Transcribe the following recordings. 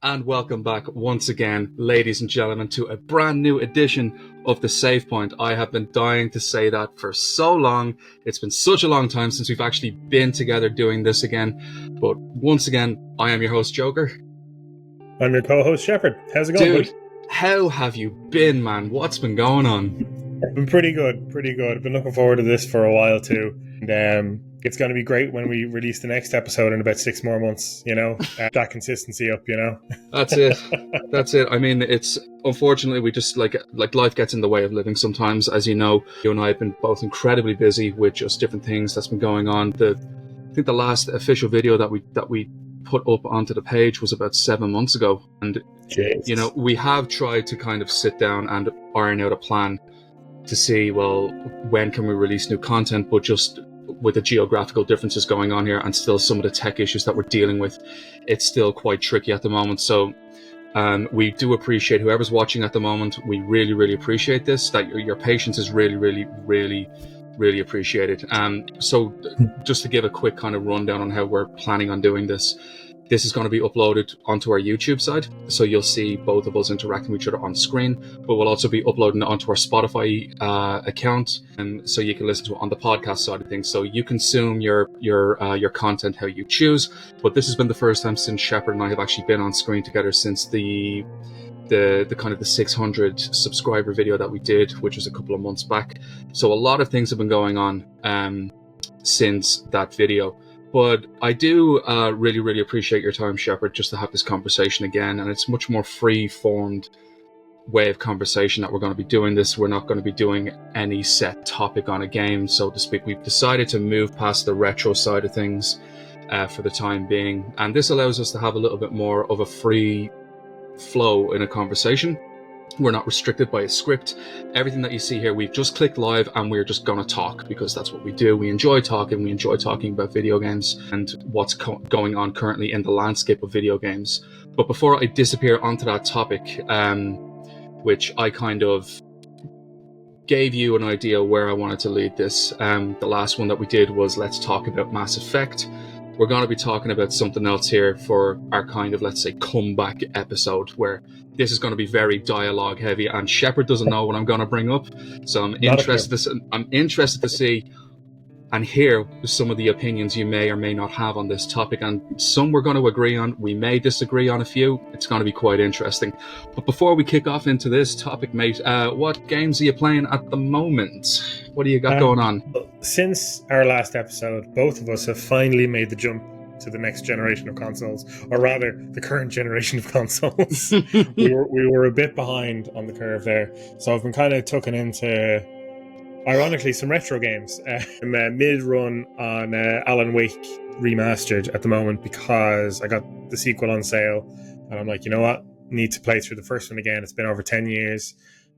And welcome back once again, ladies and gentlemen, to a brand new edition of TheSavePoint. I have been dying to say that for so long. It's been such a long time since we've actually been together doing this again. But once again, I am your host, Joker. I'm your co-host, Shepard. How's it going, Dude, buddy? how have you been, man? What's been going on? I've been pretty good. I've been looking forward to this for a while too. And it's going to be great when we release the next episode in about 6 more months, that consistency up, That's it. I mean, it's unfortunately we just like life gets in the way of living sometimes. As you know, you and I have been both incredibly busy with just different things that's been going on. I think the last official video that we put up onto the page was about 7 months ago. And, Jeez. We have tried to kind of sit down and iron out a plan to see, well, when can we release new content, but just with the geographical differences going on here and still some of the tech issues that we're dealing with, it's still quite tricky at the moment. So we do appreciate whoever's watching at the moment. We really, really appreciate this, that your patience is really, really, really, really appreciated. So just to give a quick kind of rundown on how we're planning on doing this, this is going to be uploaded onto our YouTube side, so you'll see both of us interacting with each other on screen, but we'll also be uploading it onto our Spotify account, and so you can listen to it on the podcast side of things. So you consume your content how you choose. But this has been the first time since Shepard and I have actually been on screen together since the kind of the 600 subscriber video that we did, which was a couple of months back. So a lot of things have been going on since that video. But I do really, really appreciate your time, Shepard, just to have this conversation again. And it's much more free-formed way of conversation that we're going to be doing this. We're not going to be doing any set topic on a game, so to speak. We've decided to move past the retro side of things for the time being. And this allows us to have a little bit more of a free flow in a conversation. We're not restricted by a script. Everything that you see here, we've just clicked live and we're just going to talk because that's what we do. We enjoy talking. We enjoy talking about video games and what's going on currently in the landscape of video games. But before I disappear onto that topic, which I kind of gave you an idea where I wanted to lead this. The last one that we did was let's talk about Mass Effect. We're going to be talking about something else here for our kind of, let's say, comeback episode, where this is going to be very dialogue heavy, and Shepard doesn't know what I'm going to bring up. So I'm interested to see and hear some of the opinions you may or may not have on this topic, and some we're going to agree on. We may disagree on a few. It's going to be quite interesting. But before we kick off into this topic, mate, what games are you playing at the moment? What do you got going on? Since our last episode, both of us have finally made the jump to the next generation of consoles, or rather, the current generation of consoles. we were a bit behind on the curve there, so I've been kind of tucking into, ironically, some retro games. I'm mid-run on Alan Wake Remastered at the moment because I got the sequel on sale, and I'm like, you know what? Need to play through the first one again. It's been over 10 years.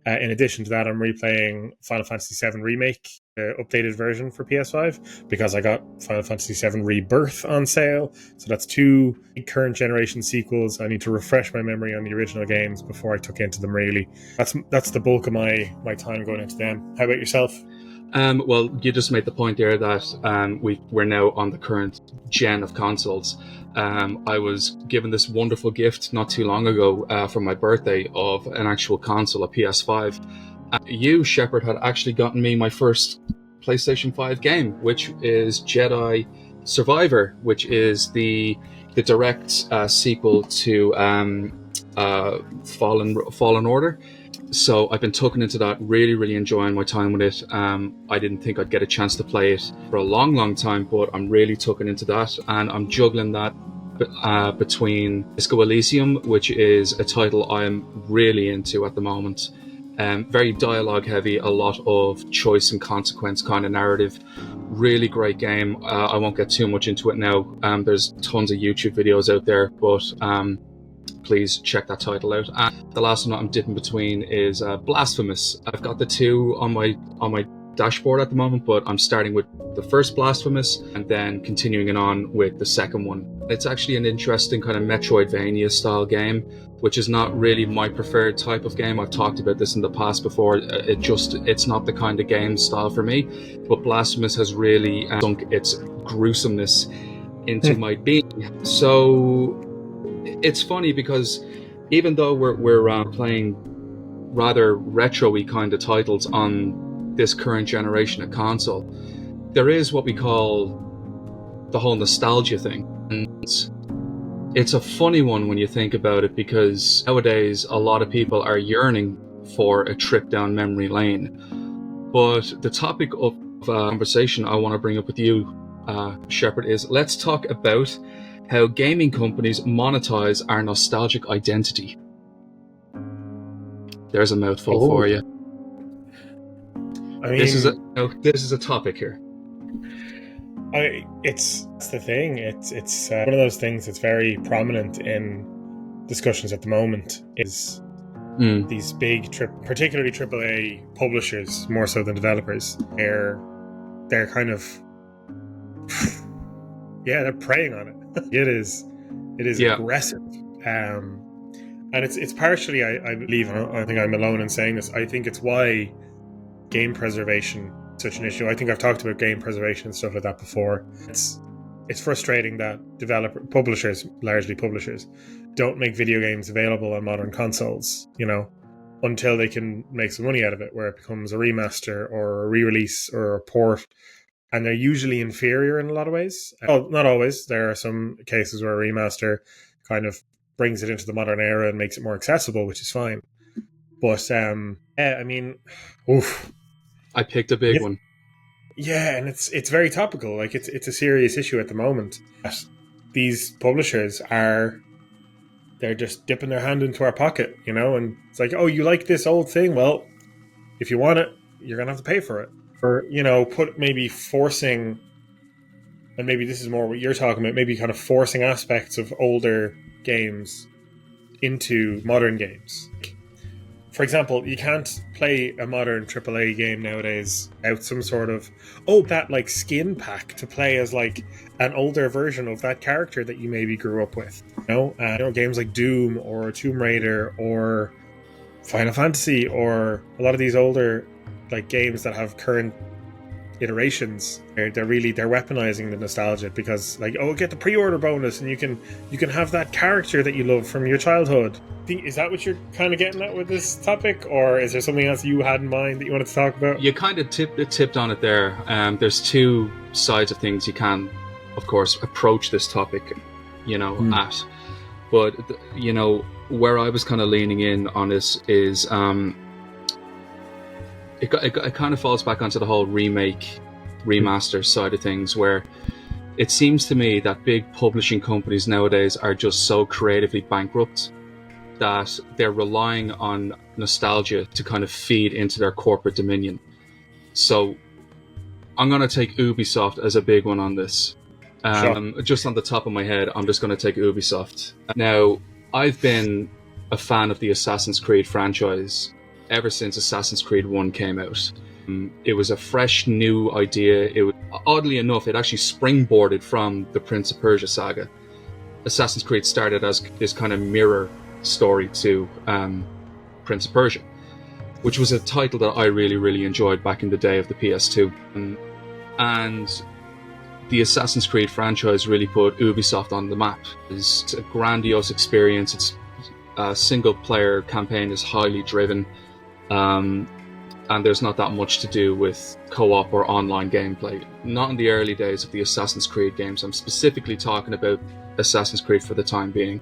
In addition to that, I'm replaying Final Fantasy VII Remake, the updated version for PS5, because I got Final Fantasy VII Rebirth on sale. So that's 2 current generation sequels. I need to refresh my memory on the original games before I took into them, really. That's the bulk of my time going into them. How about yourself? Well, you just made the point there that we're now on the current gen of consoles. I was given this wonderful gift not too long ago for my birthday of an actual console, a PS5. You, Shepard, had actually gotten me my first PlayStation 5 game, which is Jedi Survivor, which is the direct sequel to Fallen Order. So I've been tucking into that, really, really enjoying my time with it. I didn't think I'd get a chance to play it for a long, long time, but I'm really tucking into that, and I'm juggling that between Disco Elysium, which is a title I'm really into at the moment. Very dialogue heavy, a lot of choice and consequence kind of narrative. Really great game. I won't get too much into it now. There's tons of YouTube videos out there, but please check that title out. And the last one I'm dipping between is Blasphemous. I've got the 2 on my dashboard at the moment, but I'm starting with the first Blasphemous and then continuing it on with the second one. It's actually an interesting kind of Metroidvania style game, which is not really my preferred type of game. I've talked about this in the past before. It's not the kind of game style for me, but Blasphemous has really sunk its gruesomeness into my being. So it's funny because even though we're playing rather retro-y kind of titles on this current generation of console, there is what we call the whole nostalgia thing. And it's a funny one when you think about it, because nowadays a lot of people are yearning for a trip down memory lane. But the topic of conversation I want to bring up with you, Shepard, is let's talk about how gaming companies monetize our nostalgic identity. There's a mouthful for you. I mean, this is a topic here. It's the thing. It's one of those things that's very prominent in discussions at the moment. Is these big, particularly AAA publishers, more so than developers, they're kind of they're preying on it. It is aggressive. And it's partially, I believe, I think I'm alone in saying this, I think it's why game preservation is such an issue. I think I've talked about game preservation and stuff like that before. It's frustrating that publishers, largely publishers, don't make video games available on modern consoles, until they can make some money out of it, where it becomes a remaster or a re-release or a port. And they're usually inferior in a lot of ways. Well, not always. There are some cases where a remaster kind of brings it into the modern era and makes it more accessible, which is fine. But I mean, oof. I picked a big one. Yeah, and it's very topical. Like it's a serious issue at the moment. These publishers they're just dipping their hand into our pocket, and it's like, oh, you like this old thing? Well, if you want it, you're gonna have to pay for it. Or maybe forcing, and maybe this is more what you're talking about, maybe kind of forcing aspects of older games into modern games. For example, you can't play a modern AAA game nowadays without some sort of that like skin pack to play as like an older version of that character that you maybe grew up with. Games like Doom or Tomb Raider or Final Fantasy, or a lot of these older like games that have current iterations, they're weaponizing the nostalgia, because like, get the pre-order bonus and you can have that character that you love from your childhood. Is that what you're kind of getting at with this topic, or is there something else you had in mind that you wanted to talk about? You kind of tipped on it there. There's two sides of things you can, of course, approach this topic at, but where I was kind of leaning in on this is it kind of falls back onto the whole remaster side of things, where it seems to me that big publishing companies nowadays are just so creatively bankrupt that they're relying on nostalgia to kind of feed into their corporate dominion. So I'm going to take Ubisoft as a big one on this. Sure. Just on the top of my head, I'm just going to take Ubisoft. Now, I've been a fan of the Assassin's Creed franchise ever since Assassin's Creed 1 came out. It was a fresh, new idea. Oddly enough, it actually springboarded from the Prince of Persia saga. Assassin's Creed started as this kind of mirror story to Prince of Persia, which was a title that I really, really enjoyed back in the day of the PS2. And the Assassin's Creed franchise really put Ubisoft on the map. It's a grandiose experience. Its single-player campaign is highly driven. And there's not that much to do with co-op or online gameplay. Not in the early days of the Assassin's Creed games. I'm specifically talking about Assassin's Creed for the time being.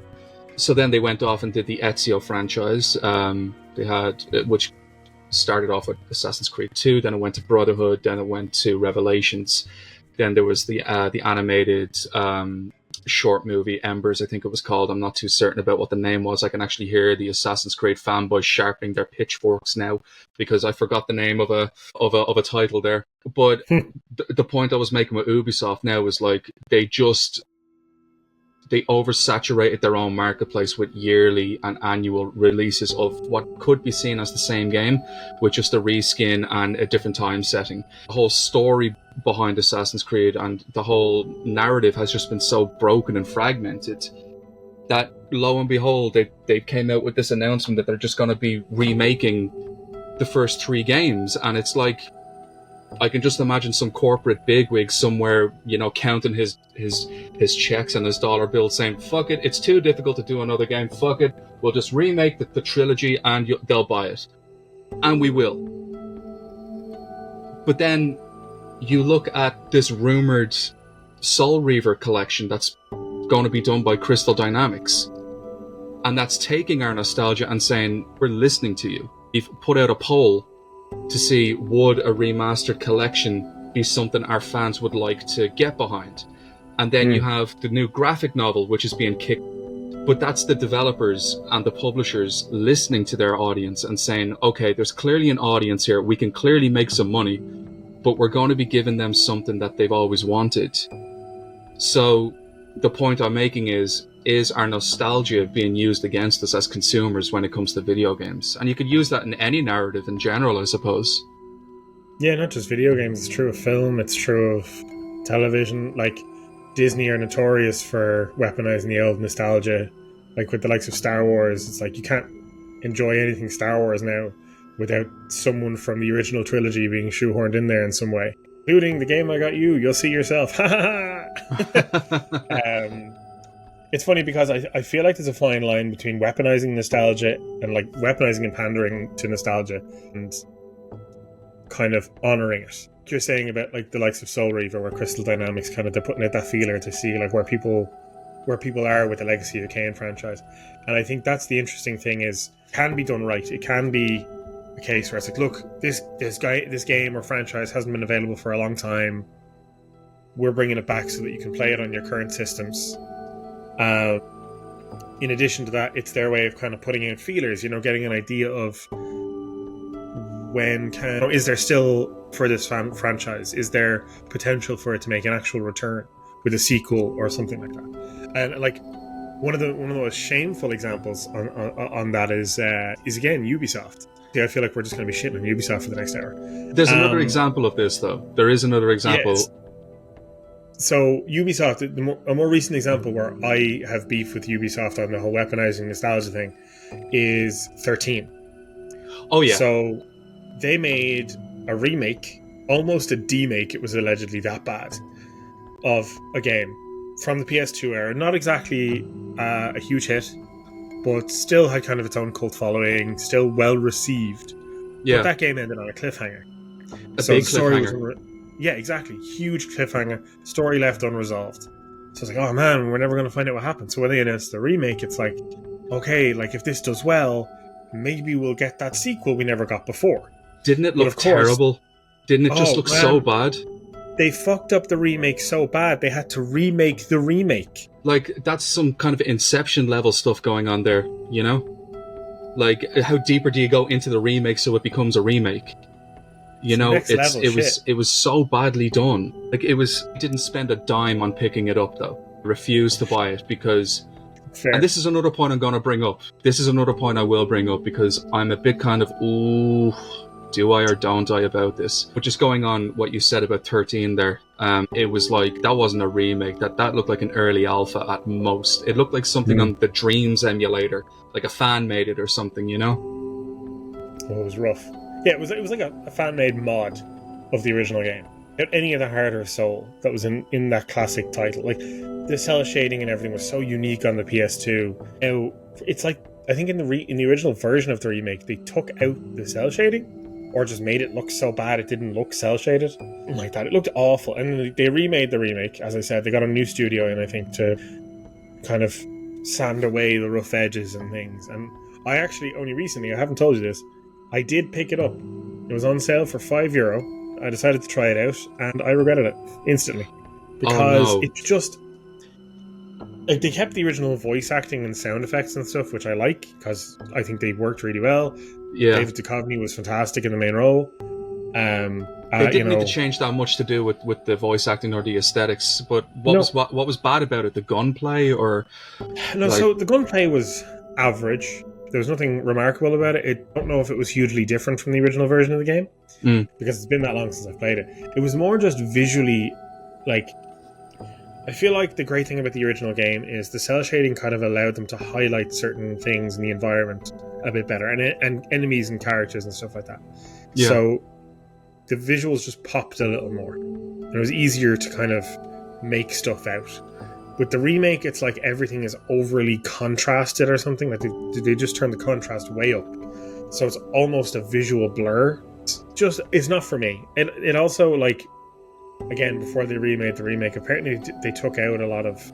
So then they went off and did the Ezio franchise. They had, which started off with Assassin's Creed 2, then it went to Brotherhood, then it went to Revelations. Then there was the animated short movie Embers, I think it was called. I'm not too certain about what the name was. I can actually hear the Assassin's Creed fanboys sharpening their pitchforks now because I forgot the name of a title there. But the point I was making with Ubisoft now was like they oversaturated their own marketplace with yearly and annual releases of what could be seen as the same game with just a reskin and a different time setting. The whole story behind Assassin's Creed and the whole narrative has just been so broken and fragmented that lo and behold they came out with this announcement that they're just going to be remaking the first 3 games, and it's like, I can just imagine some corporate bigwig somewhere, counting his checks and his dollar bills, saying, "Fuck it, it's too difficult to do another game. Fuck it, we'll just remake the trilogy, and they'll buy it," and we will. But then you look at this rumored Soul Reaver collection that's going to be done by Crystal Dynamics, and that's taking our nostalgia and saying, "We're listening to you." We've put out a poll to see, would a remastered collection be something our fans would like to get behind? And then you have the new graphic novel, which is being kicked. But that's the developers and the publishers listening to their audience and saying, okay, there's clearly an audience here. We can clearly make some money, but we're going to be giving them something that they've always wanted. So the point I'm making is our nostalgia being used against us as consumers when it comes to video games? And you could use that in any narrative in general, I suppose. Yeah, not just video games. It's true of film. It's true of television. Like, Disney are notorious for weaponizing the old nostalgia. Like with the likes of Star Wars, it's like you can't enjoy anything Star Wars now without someone from the original trilogy being shoehorned in there in some way. Including the game I got you. You'll see yourself. Ha ha ha! It's funny because I feel like there's a fine line between weaponizing nostalgia and like weaponizing and pandering to nostalgia and kind of honoring it. You're saying about like the likes of Soul Reaver, where Crystal Dynamics kind of, they're putting out that feeler to see like where people are with the legacy of the Kane franchise. And I think that's the interesting thing, is it can be done right. It can be a case where it's like, look, this game or franchise hasn't been available for a long time. We're bringing it back so that you can play it on your current systems. In addition to that, it's their way of kind of putting out feelers, getting an idea of is there still, for this franchise, is there potential for it to make an actual return with a sequel or something like that? And like one of the most shameful examples on that is again Ubisoft. Yeah, I feel like we're just going to be shitting on Ubisoft for the next hour. There's another example of this, though. There is another example. Yes. So Ubisoft, a more recent example where I have beef with Ubisoft on the whole weaponizing nostalgia thing is 13. Oh yeah. So they made a remake, almost a demake, it was allegedly that bad, of a game from the PS2 era. Not exactly a huge hit, but still had kind of its own cult following, still well received. Yeah. But that game ended on a cliffhanger. A big cliffhanger. Yeah, exactly. Huge cliffhanger. Story left unresolved. So it's like, oh man, we're never going to find out what happened. So when they announced the remake, it's like, okay, like if this does well, maybe we'll get that sequel we never got before. Didn't it look terrible? Didn't it just look so bad? They fucked up the remake so bad, they had to remake the remake. Like, that's some kind of Inception level stuff going on there, Like, how deeper do you go into the remake so it becomes a remake? It was so badly done. Like, didn't spend a dime on picking it up though. Refused to buy it because, Fair. And this is another point I'm going to bring up. This is another point I will bring up because I'm a bit kind of, ooh, do I or don't I about this? But just going on what you said about 13 there, it was like, that wasn't a remake. That looked like an early alpha at most. It looked like something on the Dreams emulator, like a fan made it or something, Oh, it was rough. Yeah, it was like a fan-made mod of the original game. Any of the heart or soul that was in that classic title. Like, the cell shading and everything was so unique on the PS2. Now, it's like, I think in the original version of the remake, they took out the cell shading, or just made it look so bad it didn't look cell shaded. Like that, it looked awful. And they remade the remake, as I said. They got a new studio in, I think, to kind of sand away the rough edges and things. And I actually, only recently, I haven't told you this, I did pick it up. It was on sale for €5. I decided to try it out, and I regretted it instantly. Because it's just, like, they kept the original voice acting and sound effects and stuff, which I like, because I think they worked really well. Yeah. David Duchovny was fantastic in the main role. They didn't need to change that much to do with the voice acting or the aesthetics, but what was bad about it? The gunplay or... No, so the gunplay was average. There was nothing remarkable about it. I don't know if it was hugely different from the original version of the game, because it's been that long since I've played it. It was more just visually, like... I feel like the great thing about the original game is the cell shading kind of allowed them to highlight certain things in the environment a bit better, and enemies and characters and stuff like that. Yeah. So the visuals just popped a little more. And it was easier to kind of make stuff out. With the remake, it's like everything is overly contrasted or something. Like they just turn the contrast way up. So it's almost a visual blur. It's not for me. And it also, like, again, before they remade the remake, apparently they took out a lot of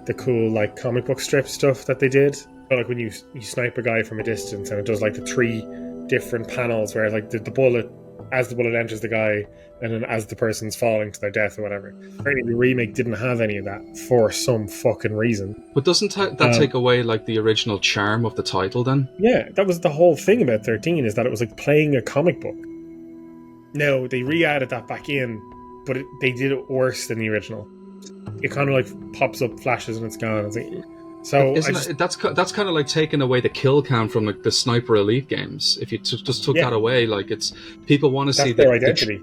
the cool, like, comic book strip stuff that they did. Like when you snipe a guy from a distance and it does like the 3 different panels where like the bullet, as the bullet enters the guy, and then as the person's falling to their death or whatever. Apparently the remake didn't have any of that for some fucking reason. But doesn't that take away like the original charm of the title then? Yeah, that was the whole thing about 13, is that it was like playing a comic book. No, they re-added that back in, but they did it worse than the original. It kind of like pops up, flashes, and it's gone. It's like, so that's kind of like taking away the kill count from like the Sniper Elite games. If you just took that away, like it's people want to see their identity.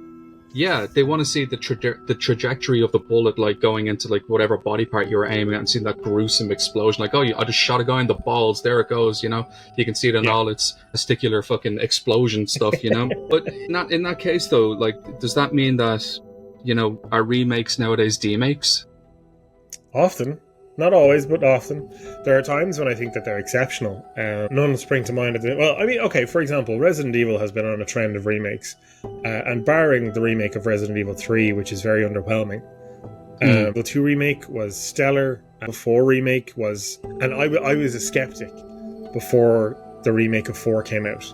They want to see the trajectory of the bullet, like going into like whatever body part you were aiming at, and seeing that gruesome explosion. Like, I just shot a guy in the balls. There it goes. You know, you can see it in all its testicular fucking explosion stuff. You know, but not in that case though. Like, does that mean that, you know, are remakes nowadays demakes? Often. Not always, but often. There are times when I think that they're exceptional. None spring to mind. Well, I mean, okay, for example, Resident Evil has been on a trend of remakes. And barring the remake of Resident Evil 3, which is very underwhelming, the 2 remake was stellar. The 4 remake was... And I was a skeptic before the remake of 4 came out.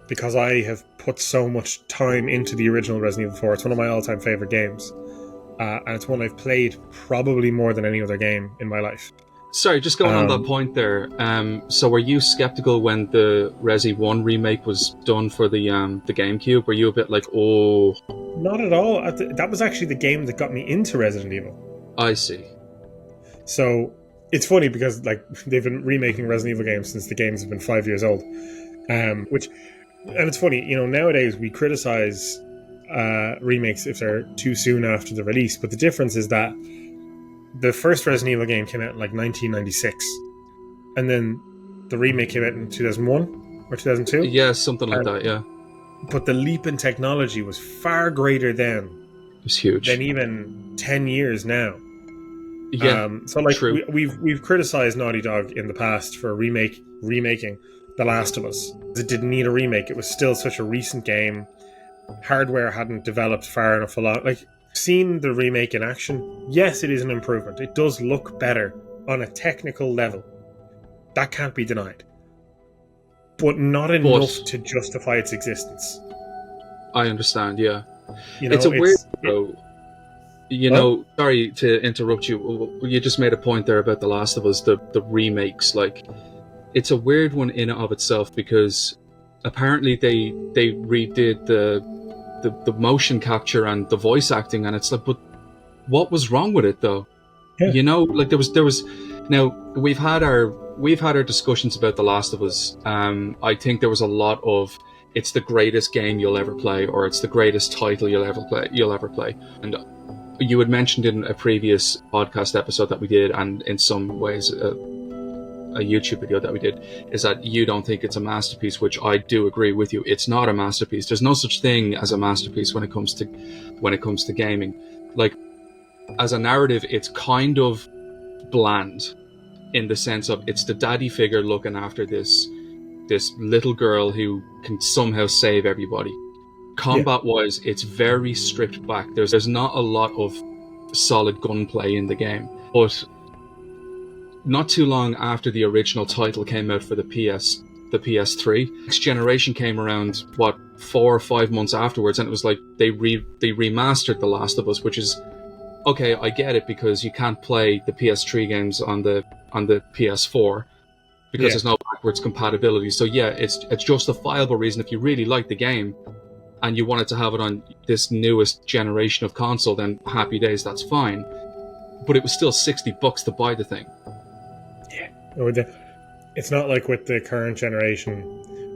Because I have put so much time into the original Resident Evil 4. It's one of my all-time favourite games. And it's one I've played probably more than any other game in my life. Sorry, just going on that point there. So were you skeptical when the Resi 1 remake was done for the GameCube? Were you a bit like, oh... Not at all. That was actually the game that got me into Resident Evil. I see. So it's funny because like they've been remaking Resident Evil games since the games have been 5 years old. And it's funny, you know, nowadays we criticize remakes if they're too soon after the release, but the difference is that the first Resident Evil game came out in like 1996, and then the remake came out in 2001 or 2002. Yeah, something like that. Yeah, but the leap in technology was far greater then. It was huge. Than even 10 years now. Yeah, so like true. we've criticized Naughty Dog in the past for remaking The Last of Us. It didn't need a remake. It was still such a recent game. Hardware hadn't developed far enough along. Like, seeing the remake in action, yes, it is an improvement. It does look better on a technical level. That can't be denied. But not enough to justify its existence. I understand, yeah. You know, it's a weird... You know, sorry to interrupt you. You just made a point there about The Last of Us, the remakes. Like, it's a weird one in and of itself because apparently they redid the motion capture and the voice acting, and it's like, but what was wrong with it though? Yeah. You know, like there was. Now we've had our discussions about The Last of Us. I think there was a lot of it's the greatest game you'll ever play, or it's the greatest title you'll ever play, and you had mentioned in a previous podcast episode that we did, and in some ways a YouTube video that we did, is that you don't think it's a masterpiece, which I do agree with you. It's not a masterpiece. There's no such thing as a masterpiece when it comes to gaming. Like, as a narrative, it's kind of bland in the sense of it's the daddy figure looking after this little girl who can somehow save everybody. Combat wise, it's very stripped back. There's not a lot of solid gunplay in the game, but not too long after the original title came out for the PS3, next generation came around 4 or 5 months afterwards, and it was like they remastered The Last of Us, which is okay. I get it, because you can't play the PS3 games on the PS4 because there's no backwards compatibility. So yeah, it's justifiable reason if you really like the game and you wanted to have it on this newest generation of console, then happy days, that's fine. But it was still $60 to buy the thing. Yeah. It's not like with the current generation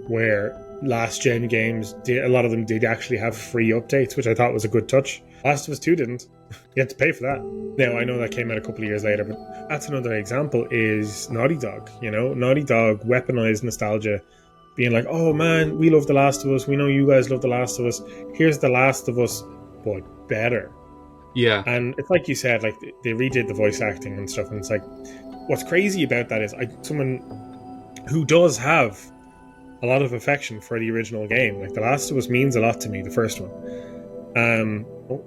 where last gen games, a lot of them did actually have free updates, which I thought was a good touch. Last of Us 2 didn't. You had to pay for that. Now, I know that came out a couple of years later, but that's another example is Naughty Dog. You know, Naughty Dog, weaponized nostalgia being like, oh man, we love The Last of Us, we know you guys love The Last of Us, here's The Last of Us, but better. Yeah. And it's like you said, like they redid the voice acting and stuff, and it's like, what's crazy about that is someone who does have a lot of affection for the original game. Like The Last of Us means a lot to me, the first one.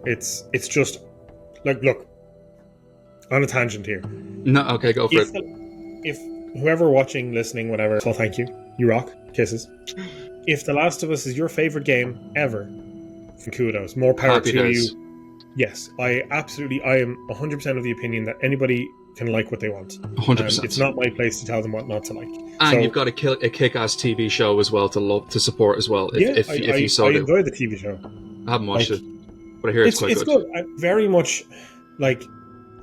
It's just like, look, on a tangent here. No, okay, go for it. If whoever watching, listening, whatever, well, thank you. You rock. Kisses. If The Last of Us is your favorite game ever, kudos. More power Happy to days. you. Yes, I am 100% of the opinion that anybody can like what they want. 100%. It's not my place to tell them what not to like. And So, you've got a kick-ass TV show as well to support as well. If you saw I it, enjoy the TV show. I haven't watched Like, it, but I hear it's quite good. good. I very much, like,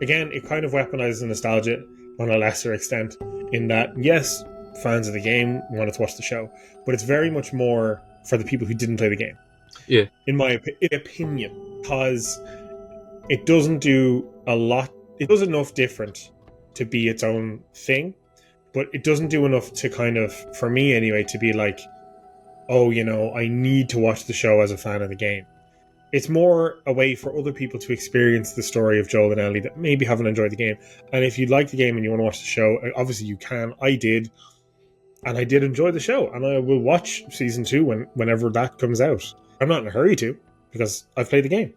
again, it kind of weaponizes the nostalgia on a lesser extent. In that, yes, fans of the game wanted to watch the show, but it's very much more for the people who didn't play the game. Yeah. In my opinion, because it doesn't do a lot. It does enough different to be its own thing, but it doesn't do enough to kind of, for me anyway, to be like, oh, you know, I need to watch the show as a fan of the game. It's more a way for other people to experience the story of Joel and Ellie that maybe haven't enjoyed the game. And if you like the game and you want to watch the show, obviously you can. I did. And I did enjoy the show. And I will watch season 2 whenever that comes out. I'm not in a hurry to, because I've played the game.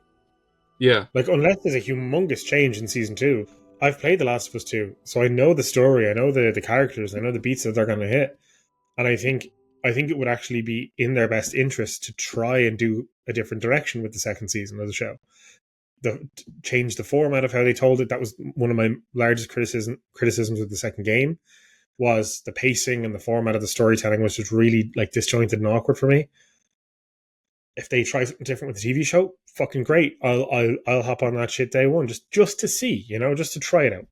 Yeah. Like, unless there's a humongous change in season 2, I've played The Last of Us 2. So I know the story, I know the characters, I know the beats that they're going to hit. And I think it would actually be in their best interest to try and do a different direction with the second season of the show. Change the format of how they told it. That was one of my largest criticisms of the second game, was the pacing and the format of the storytelling was just really like disjointed and awkward for me. If they try something different with the TV show, fucking great. I'll hop on that shit day one just to see, you know, just to try it out.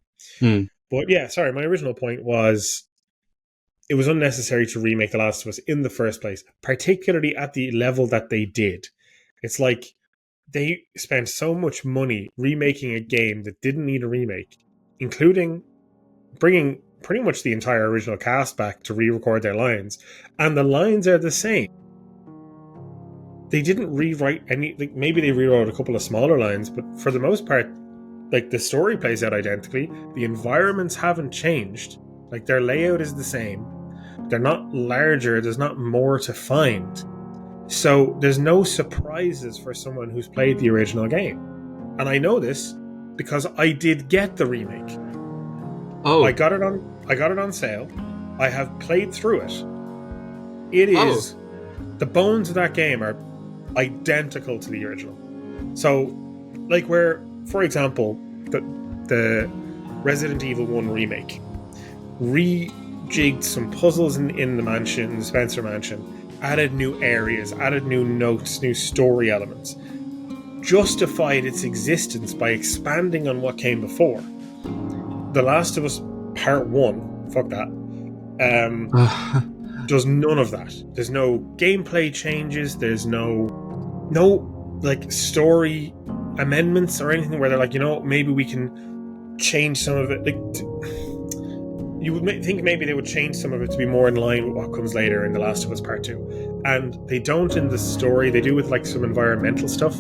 But yeah, sorry, my original point was it was unnecessary to remake The Last of Us in the first place, particularly at the level that they did. It's like they spent so much money remaking a game that didn't need a remake, including bringing pretty much the entire original cast back to re-record their lines, and the lines are the same. They didn't rewrite any. Like, maybe they rewrote a couple of smaller lines, but for the most part, like, the story plays out identically. The environments haven't changed. Like, their layout is the same. They're not larger. There's not more to find. So there's no surprises for someone who's played the original game. And I know this because I did get the remake. Oh, I got it on sale. I have played through it. It is the bones of that game are identical to the original. So, like, where, for example, the Resident Evil 1 remake rejigged some puzzles in the mansion, the Spencer mansion, added new areas, added new notes, new story elements, justified its existence by expanding on what came before. The Last of Us Part 1, fuck that, does none of that. There's no gameplay changes, there's no like story amendments or anything where they're like, you know, maybe we can change some of it. Like, you would think maybe they would change some of it to be more in line with what comes later in The Last of Us Part 2. And they don't in the story. They do with like some environmental stuff.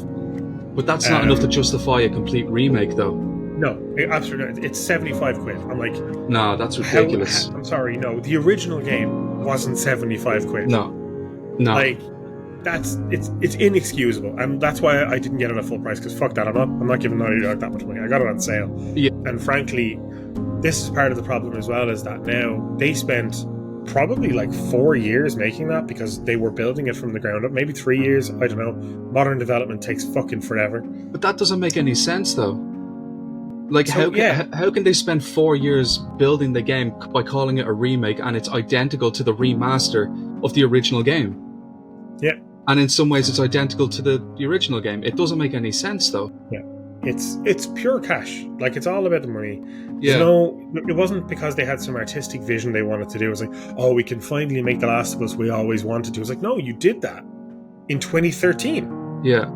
But that's not enough to justify a complete remake, though. No, absolutely not. It's 75 quid. I'm like, no, that's ridiculous. I'm sorry, no. The original game wasn't 75 quid. No. Like, it's inexcusable, and that's why I didn't get it at full price, because fuck that, I'm not giving Naughty Dog that much money. I got it on sale. Yeah. And frankly, this is part of the problem as well, is that now they spent probably like 4 years making that, because they were building it from the ground up, maybe 3 years, I don't know. Modern development takes fucking forever. But that doesn't make any sense, though. Like, so, how can they spend 4 years building the game by calling it a remake, and it's identical to the remaster of the original game? Yeah. And in some ways it's identical to the original game. It doesn't make any sense, though. Yeah. It's pure cash. Like, it's all about the money. Yeah. It wasn't because they had some artistic vision they wanted to do. It was like, oh, we can finally make The Last of Us we always wanted to. It was like, no, you did that in 2013. Yeah.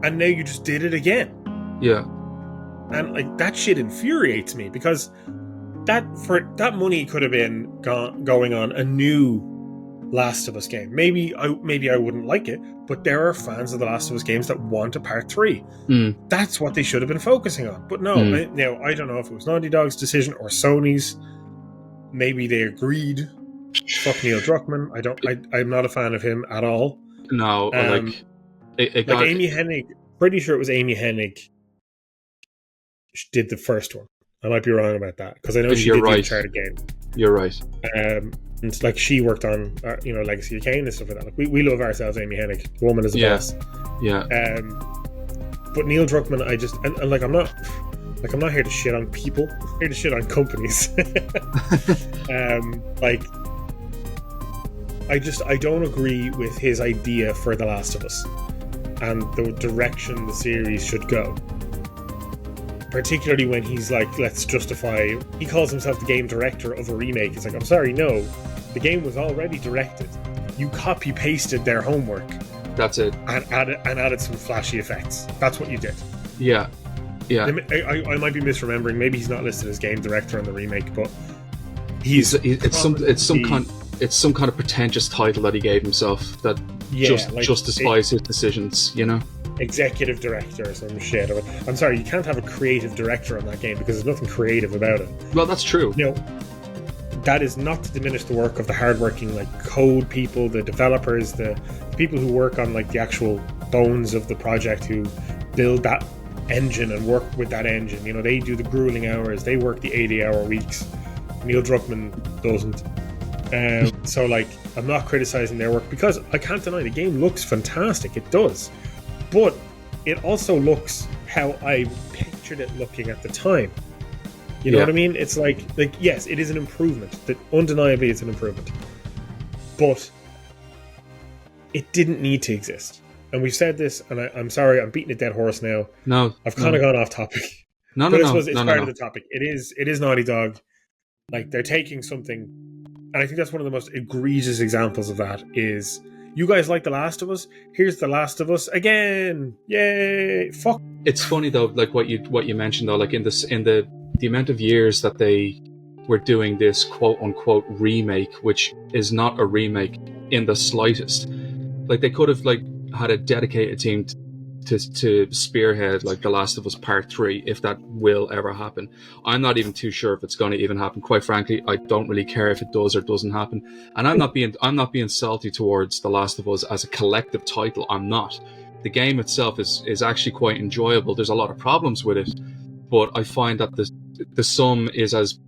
And now you just did it again. Yeah. And like, that shit infuriates me, because that money could have been going on a new Last of Us game. Maybe I wouldn't like it, but there are fans of the Last of Us games that want a part 3. That's what they should have been focusing on. But no, I don't know if it was Naughty Dog's decision or Sony's. Maybe they agreed. Fuck Neil Druckmann. I'm not a fan of him at all. No, it got Amy Hennig. Pretty sure it was Amy Hennig did the first one. I might be wrong about that because I know she did the Uncharted game. You're right. And like she worked on Legacy of Kain and stuff like that. Like we love ourselves Amy Hennig. The woman is the best. Yeah. But Neil Druckmann, I'm not here to shit on people. I'm here to shit on companies. I don't agree with his idea for The Last of Us and the direction the series should go. Particularly when he's like, let's justify... He calls himself the game director of a remake. It's like, I'm sorry, no. The game was already directed. You copy-pasted their homework. That's it. And added some flashy effects. That's what you did. Yeah. Yeah. I might be misremembering. Maybe he's not listed as game director on the remake, but it's some kind of pretentious title that he gave himself that justifies his decisions, you know? Executive director or some shit. I'm sorry, you can't have a creative director on that game because there's nothing creative about it. Well, that's true. That is not to diminish the work of the hardworking code people, the developers, the people who work on the actual bones of the project, who build that engine and work with that engine. They do the grueling hours, they work the 80-hour weeks. Neil Druckmann doesn't. So I'm not criticizing their work because I can't deny the game looks fantastic. It does. But it also looks how I pictured it looking at the time. You know what I mean? It's yes, it is an improvement. Undeniably, it's an improvement. But it didn't need to exist. And we've said this, and I'm sorry, I'm beating a dead horse now. No. I've kind of gone off topic. No. I suppose it's part of the topic. It is Naughty Dog. They're taking something, and I think that's one of the most egregious examples of that is... You guys like The Last of Us? Here's The Last of Us again! Yay! Fuck. It's funny though, what you mentioned though, in the amount of years that they were doing this quote unquote remake, which is not a remake in the slightest. They could have had a dedicated team to spearhead The Last of Us Part 3 if that will ever happen. I'm not even too sure if it's going to even happen. Quite frankly, I don't really care if it does or doesn't happen. And I'm not being salty towards The Last of Us as a collective title. I'm not. The game itself is actually quite enjoyable. There's a lot of problems with it, but I find that the sum is as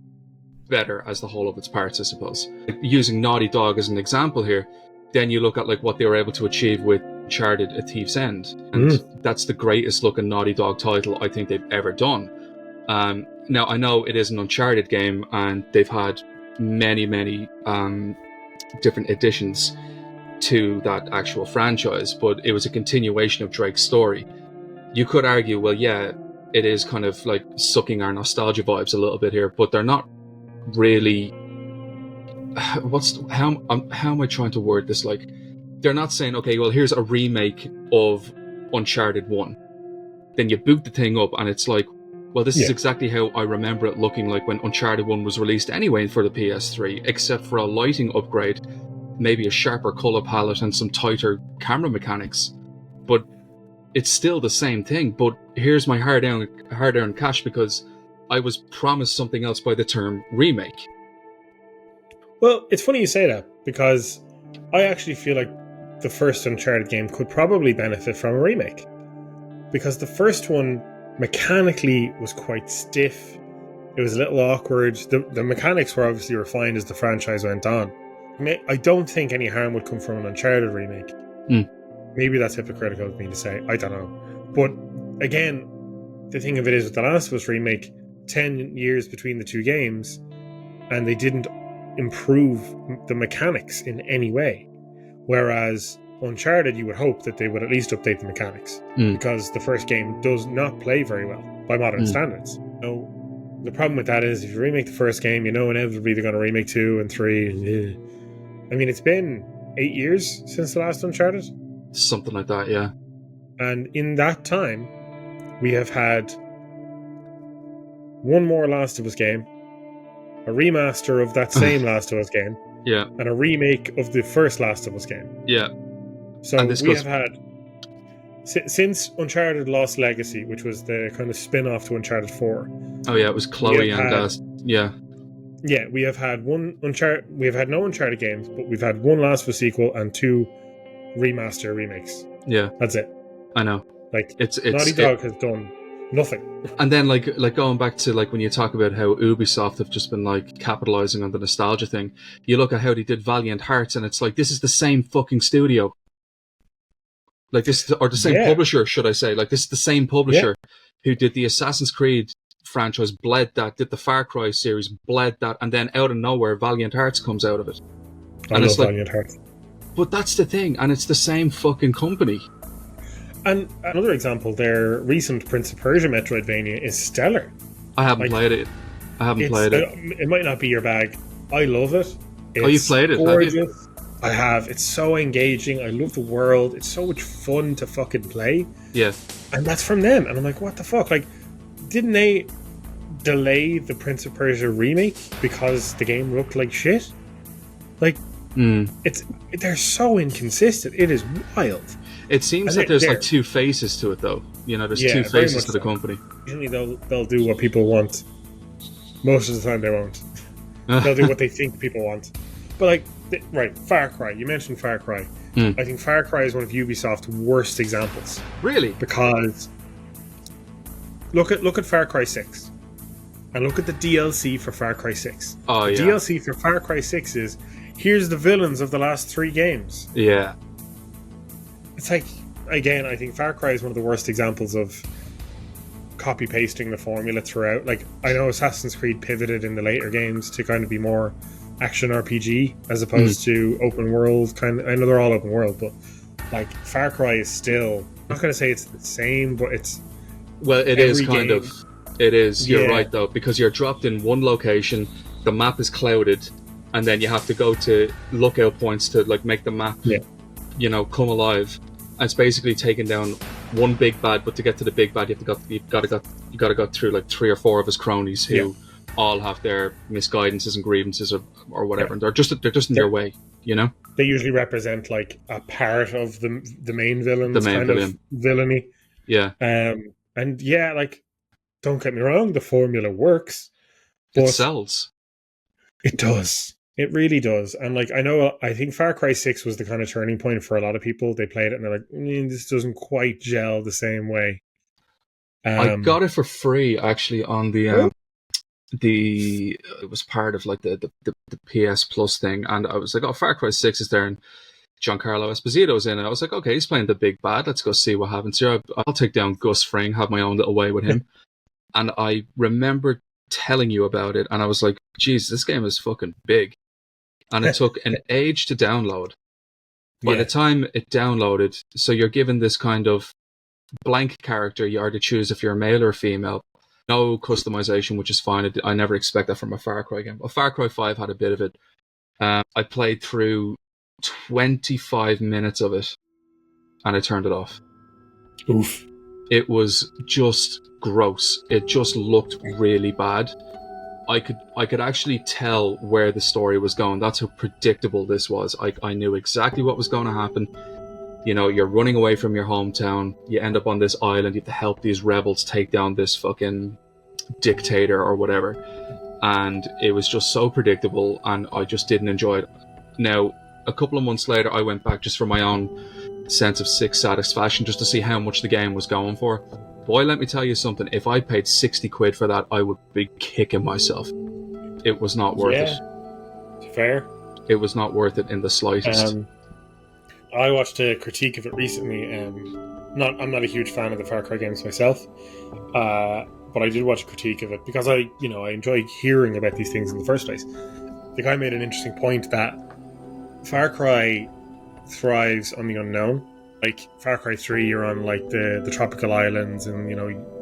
better as the whole of its parts, I suppose. Using Naughty Dog as an example here, then you look at what they were able to achieve with Uncharted: A Thief's End, and that's the greatest looking Naughty Dog title I think they've ever done. Now I know it is an Uncharted game and they've had many different additions to that actual franchise, but it was a continuation of Drake's story. You could argue, well, yeah, it is kind of sucking our nostalgia vibes a little bit here, but they're not really... how am I trying to word this? They're not saying, okay, well, here's a remake of Uncharted 1. Then you boot the thing up and it's well, this is exactly how I remember it looking like when Uncharted 1 was released anyway for the PS3, except for a lighting upgrade, maybe a sharper colour palette and some tighter camera mechanics. But it's still the same thing. But here's my hard-earned cash because I was promised something else by the term remake. Well, it's funny you say that because I actually feel like the first Uncharted game could probably benefit from a remake. Because the first one mechanically was quite stiff. It was a little awkward. The mechanics were obviously refined as the franchise went on. I don't think any harm would come from an Uncharted remake. Maybe that's hypocritical of me to say. I don't know. But again, the thing of it is with The Last of Us remake, 10 years between the two games, and they didn't improve the mechanics in any way. Whereas Uncharted, you would hope that they would at least update the mechanics because the first game does not play very well by modern standards. So the problem with that is if you remake the first game, inevitably they're going to remake 2 and 3. I mean, it's been 8 years since the last Uncharted. Something like that, yeah. And in that time, we have had one more Last of Us game, a remaster of that same Last of Us game, Yeah, and a remake of the first Last of Us game. yeah. So And this we goes- have had, since Uncharted Lost Legacy, which was the kind of spin-off to Uncharted 4. Oh yeah, it was Chloe have and had- yeah, Yeah, we have had we have had no Uncharted games, but we've had one Last of Us sequel and 2 remaster remakes. yeah. That's it. I know. Like, It's Naughty Dog has done nothing. And then like going back to like when you talk about how Ubisoft have just been like capitalizing on the nostalgia thing, you look at how they did Valiant Hearts, and it's like this is the same fucking studio. Like this, or the same publisher, should I say? Like this is the same publisher who did the Assassin's Creed franchise, bled that, did the Far Cry series, bled that, and then out of nowhere, Valiant Hearts comes out of it. I love Valiant Hearts. But that's the thing, and it's the same fucking company. And another example, their recent Prince of Persia Metroidvania is stellar. I haven't played it. It might not be your bag. I love it. It's you've played it? Gorgeous. Have you? I have. It's so engaging. I love the world. It's so much fun to fucking play. Yeah. And that's from them. And I'm like, what the fuck? Like, didn't they delay the Prince of Persia remake because the game looked like shit? Like, they're so inconsistent. It is wild. It seems that there's like two faces to it, though. You know, there's two faces to the company. Usually they'll do what people want. Most of the time they won't. They'll do what they think people want. But like, right, Far Cry. You mentioned Far Cry. I think Far Cry is one of Ubisoft's worst examples. Really? Because look at Far Cry 6. And look at the DLC for Far Cry 6. Oh, yeah. The DLC for Far Cry 6 is, here's the villains of the last 3 games. Yeah. It's like, again, I think Far Cry is one of the worst examples of copy-pasting the formula throughout. Like, I know Assassin's Creed pivoted in the later games to kind of be more action RPG as opposed to open world kind of. I know they're all open world, but like Far Cry is still, I'm not going to say it's the same, but it's, well, it is kind of, it is, you're right though, because you're dropped in one location, the map is clouded, and then you have to go to lookout points to like make the map you know, come alive. And it's basically taking down one big bad, but to get to the big bad, you got to go through like 3 or 4 of his cronies who all have their misguidances and grievances or whatever, and they're just in their way, you know. They usually represent like a part of the main villain's of villainy. Yeah. And yeah, like, don't get me wrong, the formula works. But it sells. It does. It really does. And like, I think Far Cry 6 was the kind of turning point for a lot of people. They played it and they're like, this doesn't quite gel the same way. I got it for free actually on the it was part of like the PS Plus thing, and I was like, oh, Far Cry 6 is there, and Giancarlo Esposito's in it. I was like, okay, he's playing the big bad, let's go see what happens here. I'll take down Gus Fring, have my own little way with him. And I remember telling you about it, and I was like, geez, this game is fucking big. And it took an age to download. By the time it downloaded, so you're given this kind of blank character, you are to choose if you're a male or a female. No customization, which is fine. I never expect that from a Far Cry game. Well, Far Cry 5 had a bit of it. I played through 25 minutes of it, and I turned it off. Oof. It was just gross. It just looked really bad. I could actually tell where the story was going. That's how predictable this was. I knew exactly what was going to happen. You know, you're running away from your hometown. You end up on this island. You have to help these rebels take down this fucking dictator or whatever. And it was just so predictable, and I just didn't enjoy it. Now, a couple of months later, I went back just for my own sense of sick satisfaction, just to see how much the game was going for. Boy, let me tell you something. If I paid 60 quid for that, I would be kicking myself. It was not worth it. Fair. It was not worth it in the slightest. I watched a critique of it recently. I'm not a huge fan of the Far Cry games myself, but I did watch a critique of it because I enjoy hearing about these things in the first place. The guy made an interesting point that Far Cry thrives on the unknown. Like Far Cry 3, you're on like the tropical islands, and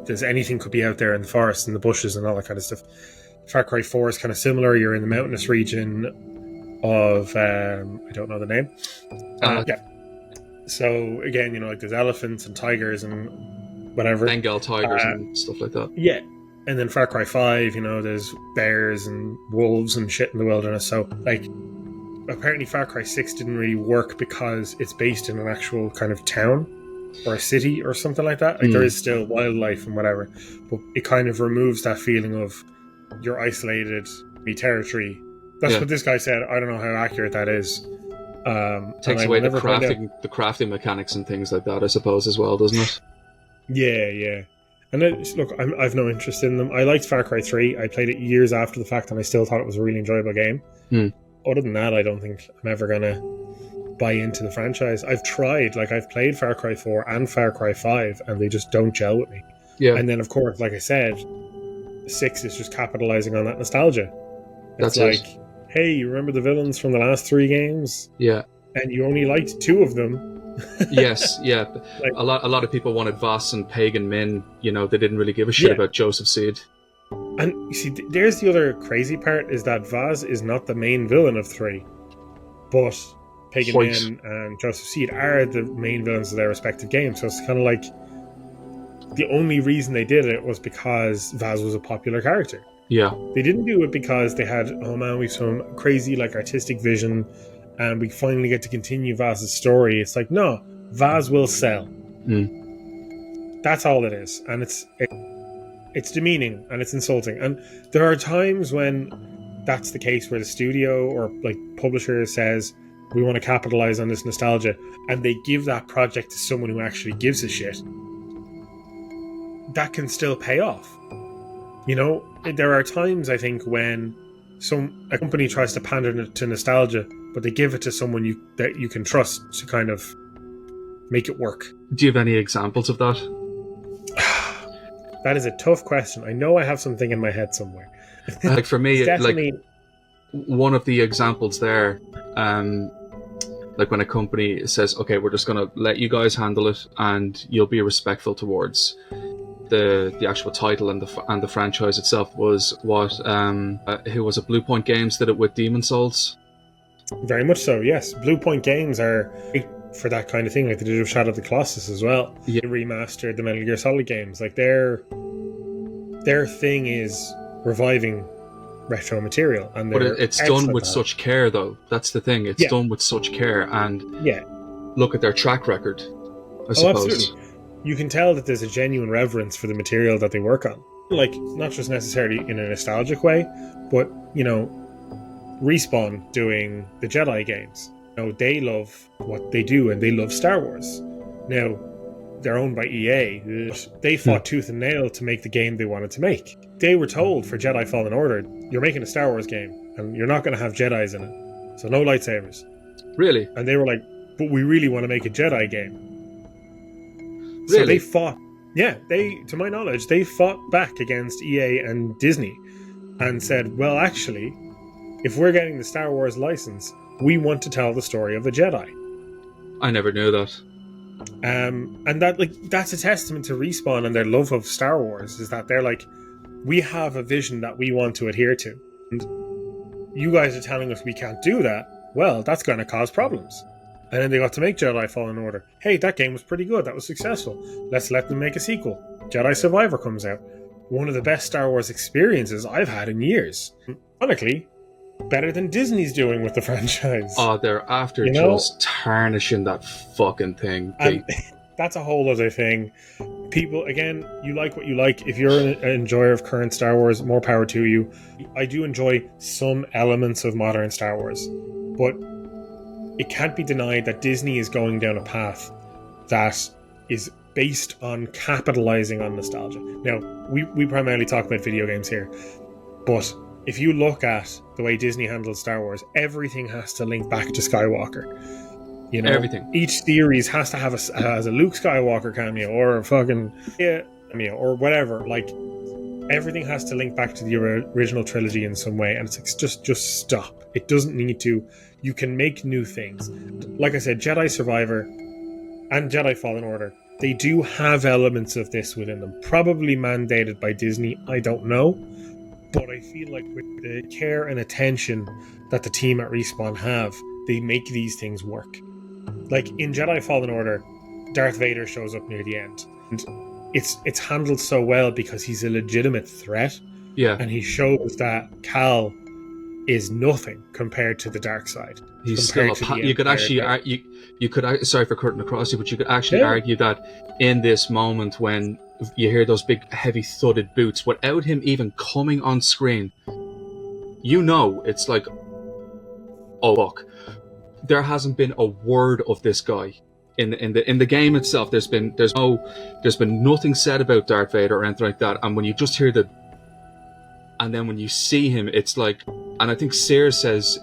there's anything could be out there in the forest and the bushes and all that kind of stuff. Far Cry 4 is kind of similar. You're in the mountainous region of I don't know the name. So again, like there's elephants and tigers and whatever. Bengal tigers and stuff like that. Yeah. And then Far Cry 5, you know, there's bears and wolves and shit in the wilderness. So, like, apparently Far Cry 6 didn't really work because it's based in an actual kind of town or a city or something like that. Like, there is still wildlife and whatever, but it kind of removes that feeling of you're isolated, the territory. That's what this guy said. I don't know how accurate that is. Takes away the crafting mechanics and things like that, I suppose, as well, doesn't it? Yeah. And look, I've no interest in them. I liked Far Cry 3. I played it years after the fact, and I still thought it was a really enjoyable game. Other than that, I don't think I'm ever going to buy into the franchise. I've tried. Like, I've played Far Cry 4 and Far Cry 5, and they just don't gel with me. Yeah. And then, of course, like I said, 6 is just capitalizing on that nostalgia. It's like, hey, you remember the villains from the last 3 games? Yeah. And you only liked 2 of them. Yes, yeah. Like, a lot of people wanted Voss and Pagan Min. You know, they didn't really give a shit about Joseph Seed. And you see, there's the other crazy part, is that Vaz is not the main villain of 3, but Pagan Min and Joseph Seed are the main villains of their respective games. So it's kind of like the only reason they did it was because Vaz was a popular character. Yeah. They didn't do it because they had, oh man, we've some crazy like artistic vision and we finally get to continue Vaz's story. It's like, no, Vaz will sell. That's all it is. And it's demeaning and it's insulting. And there are times when that's the case, where the studio or like publisher says, we want to capitalize on this nostalgia, and they give that project to someone who actually gives a shit. That can still pay off. You know, there are times, I think, when a company tries to pander to nostalgia, but they give it to someone that you can trust to kind of make it work. Do you have any examples of that? That is a tough question. I know I have something in my head somewhere. Like, for me, definitely... like, one of the examples there, like when a company says, okay, we're just going to let you guys handle it and you'll be respectful towards the actual title and the franchise itself, was what who was it? Blue Point Games did it with Demon's Souls. Very much so, yes. Blue Point Games are great for that kind of thing, like they did with Shadow of the Colossus as well. Yeah. They remastered the Metal Gear Solid games. Like, their thing is reviving retro material, and but it's done with such care, though. That's the thing. It's done with such care, and look at their track record, I suppose. Absolutely. You can tell that there's a genuine reverence for the material that they work on. Like, not just necessarily in a nostalgic way, but, you know, Respawn doing the Jedi games. You know, they love what they do, and they love Star Wars. Now, they're owned by EA. They fought tooth and nail to make the game they wanted to make. They were told for Jedi Fallen Order, you're making a Star Wars game, and you're not going to have Jedis in it. So no lightsabers. Really? And they were like, but we really want to make a Jedi game. Really? So they fought, to my knowledge, they fought back against EA and Disney and said, well, actually, if we're getting the Star Wars license, we want to tell the story of the Jedi. I never knew that. And that's a testament to Respawn and their love of Star Wars, is that they're like, we have a vision that we want to adhere to. And you guys are telling us we can't do that. Well, that's going to cause problems. And then they got to make Jedi Fallen Order. Hey, that game was pretty good. That was successful. Let's let them make a sequel. Jedi Survivor comes out. One of the best Star Wars experiences I've had in years. Ironically, better than Disney's doing with the franchise. Oh, they're after just tarnishing that fucking thing. That's a whole other thing. People, again, you like what you like. If you're an enjoyer of current Star Wars, more power to you. I do enjoy some elements of modern Star Wars, but it can't be denied that Disney is going down a path that is based on capitalizing on nostalgia. Now, we primarily talk about video games here, but if you look at the way Disney handles Star Wars, everything has to link back to Skywalker. You know, everything. Each series has to have a Luke Skywalker cameo or a fucking cameo or whatever. Like, everything has to link back to the original trilogy in some way, and it's like, just stop. It doesn't need to. You can make new things. Like I said, Jedi Survivor and Jedi Fallen Order, they do have elements of this within them. Probably mandated by Disney, I don't know. But I feel like with the care and attention that the team at Respawn have, they make these things work. Like in Jedi Fallen Order, Darth Vader shows up near the end. And it's handled so well because he's a legitimate threat, Yeah, and he shows that Cal is nothing compared to the dark side. he's still you could actually you could sorry for cutting across you, but you could actually argue that in this moment when you hear those big heavy thudded boots without him even coming on screen, it's like, oh fuck, there hasn't been a word of this guy in the game itself. There's been nothing said about Darth Vader or anything like that, and when you just hear and then when you see him, it's like, and I think Sears says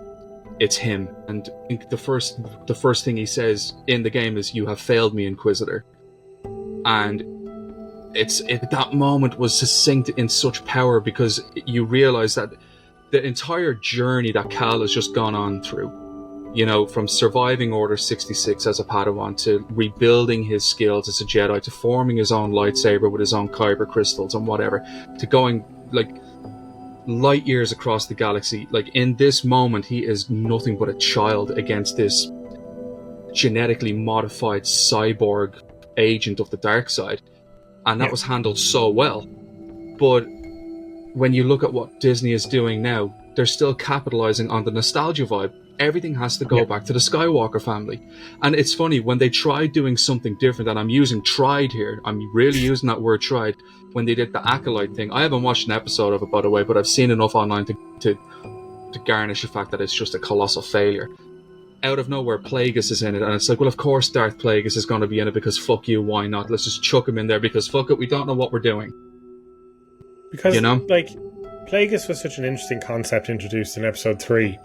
it's him, and I think the first thing he says in the game is, "You have failed me, Inquisitor," and that moment was succinct in such power because you realize that the entire journey that Cal has just gone on through, from surviving Order 66 as a Padawan to rebuilding his skills as a Jedi to forming his own lightsaber with his own kyber crystals and whatever, to going like light years across the galaxy. Like, in this moment, he is nothing but a child against this genetically modified cyborg agent of the dark side, and that was handled so well. But when you look at what Disney is doing now, they're still capitalizing on the nostalgia vibe. Everything has to go back to the Skywalker family. And it's funny, when they tried doing something different, and I'm using tried here, I'm really using that word tried, when they did the Acolyte thing. I haven't watched an episode of it, by the way, but I've seen enough online to garnish the fact that it's just a colossal failure. Out of nowhere, Plagueis is in it, and it's like, well, of course Darth Plagueis is going to be in it because fuck you, why not? Let's just chuck him in there because fuck it, we don't know what we're doing. Because, like, Plagueis was such an interesting concept introduced in episode 3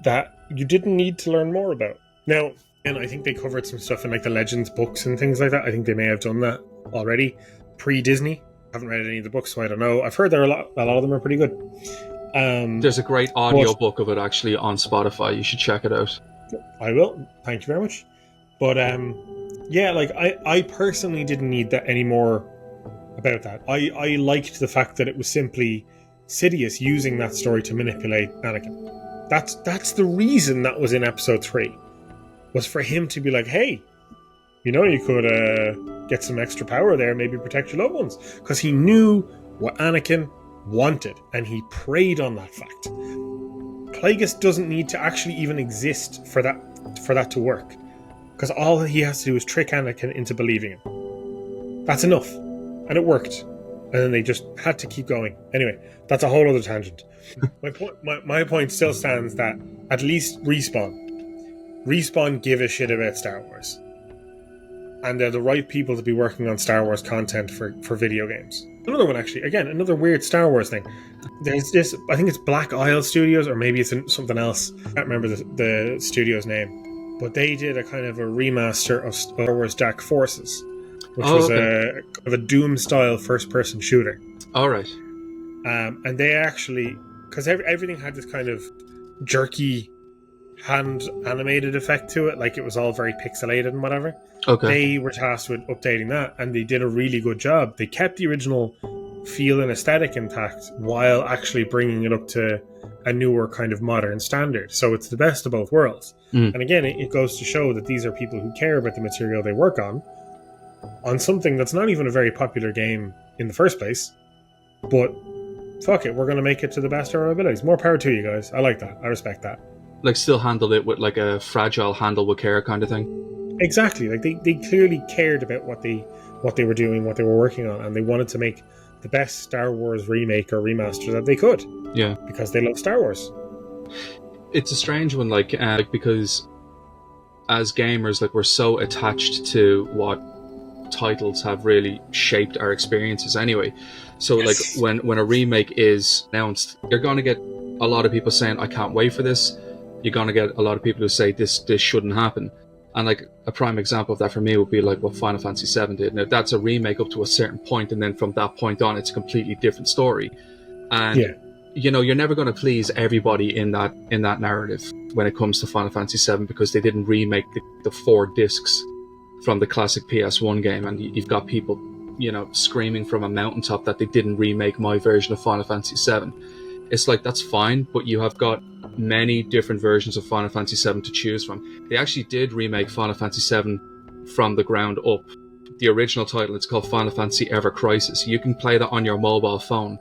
that you didn't need to learn more about. Now, and I think they covered some stuff in like the Legends books and things like that. I think they may have done that already pre-Disney. I haven't read any of the books, so I don't know. I've heard a lot of them are pretty good. There's a great audio book of it actually on Spotify. You should check it out. I will. Thank you very much. But like I personally didn't need that anymore about that. I liked the fact that it was simply Sidious using that story to manipulate Anakin. That's the reason that was in episode 3, was for him to be like, hey, you could get some extra power there, maybe protect your loved ones, because he knew what Anakin wanted and he preyed on that fact. Plagueis doesn't need to actually even exist for that to work, because all he has to do is trick Anakin into believing him. That's enough, and it worked. And then they just had to keep going. Anyway, that's a whole other tangent. My point still stands that at least Respawn give a shit about Star Wars. And they're the right people to be working on Star Wars content for video games. Another one, actually, again, another weird Star Wars thing. There's this, I think it's Black Isle Studios, or maybe it's something else. I can't remember the studio's name. But they did a kind of a remaster of Star Wars Dark Forces, which was a kind of a Doom-style first-person shooter. All right. And they actually, because everything had this kind of jerky, hand-animated effect to it, like it was all very pixelated and whatever. Okay. They were tasked with updating that, and they did a really good job. They kept the original feel and aesthetic intact while actually bringing it up to a newer kind of modern standard. So it's the best of both worlds. And again, it goes to show that these are people who care about the material they work on something that's not even a very popular game in the first place, but fuck it, we're going to make it to the best of our abilities. More power to you guys. I like that. I respect that. Like, still handled it with like a fragile handle with care kind of thing. Exactly. Like they clearly cared about what they were doing, what they were working on, and they wanted to make the best Star Wars remake or remaster that they could. Yeah. Because they love Star Wars. It's a strange one, like because as gamers, like, we're so attached to what titles have really shaped our experiences anyway. So yes. Like when a remake is announced, you're going to get a lot of people saying, I can't wait for this. You're going to get a lot of people who say this shouldn't happen. And like a prime example of that for me would be like what Final Fantasy VII did. Now that's a remake up to a certain point, and then from that point on it's a completely different story. And you're never going to please everybody in that narrative when it comes to Final Fantasy VII, because they didn't remake the 4 discs from the classic PS1 game, and you've got people, screaming from a mountaintop that they didn't remake my version of Final Fantasy VII. It's like, that's fine, but you have got many different versions of Final Fantasy VII to choose from. They actually did remake Final Fantasy VII from the ground up the original title. It's called Final Fantasy Ever Crisis. You can play that on your mobile phone,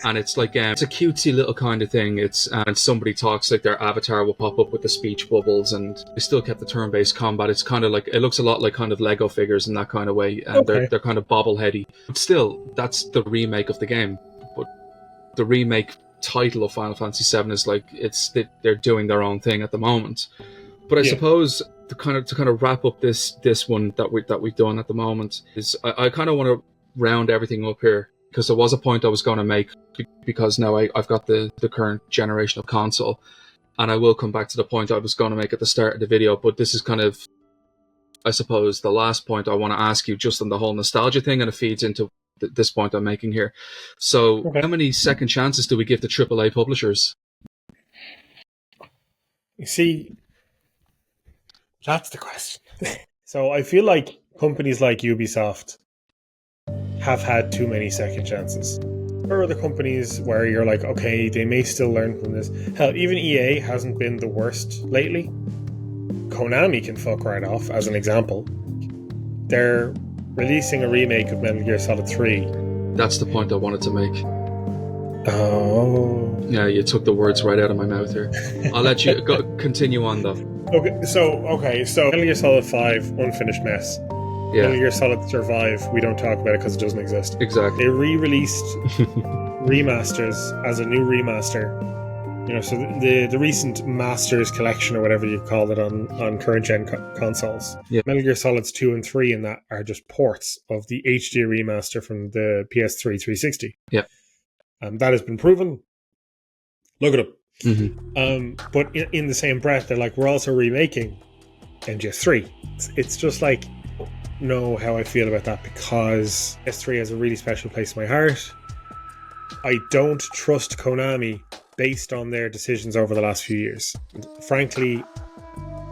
and it's like it's a cutesy little kind of thing. It's and somebody talks, like their avatar will pop up with the speech bubbles, and they still kept the turn-based combat. It's kind of like, it looks a lot like kind of Lego figures in that kind of way, and they're kind of bobbleheady. But still, that's the remake of the game. But the remake title of Final Fantasy VII is like, they're doing their own thing at the moment. But I suppose to kind of wrap up this one that we've done at the moment is I kind of want to round everything up here, because there was a point I was going to make, because now I've got the current generation of console, and I will come back to the point I was going to make at the start of the video. But this is kind of, I suppose, the last point I want to ask you, just on the whole nostalgia thing, and it feeds into this point I'm making here. So, How many second chances do we give to AAA publishers? You see, that's the question. So I feel like companies like Ubisoft have had too many second chances. There are other companies where you're like, okay, they may still learn from this. Hell, even EA hasn't been the worst lately. Konami can fuck right off, as an example. They're releasing a remake of Metal Gear Solid 3. That's the point I wanted to make. Oh. Yeah, you took the words right out of my mouth here. I'll let you continue on, though. Okay, so Metal Gear Solid 5, unfinished mess. Yeah. Metal Gear Solid Survive, we don't talk about it because it doesn't exist. Exactly. They re-released remasters as a new remaster. You know, so the recent Masters Collection, or whatever you call it, on current gen consoles. Yeah. Metal Gear Solids 2 and 3 in that are just ports of the HD remaster from the PS3 360. Yeah. That has been proven. Look it up. Mm-hmm. But in the same breath, they're like, we're also remaking MGS3. It's just like, know how I feel about that, because S3 has a really special place in my heart. I don't trust Konami based on their decisions over the last few years. And frankly,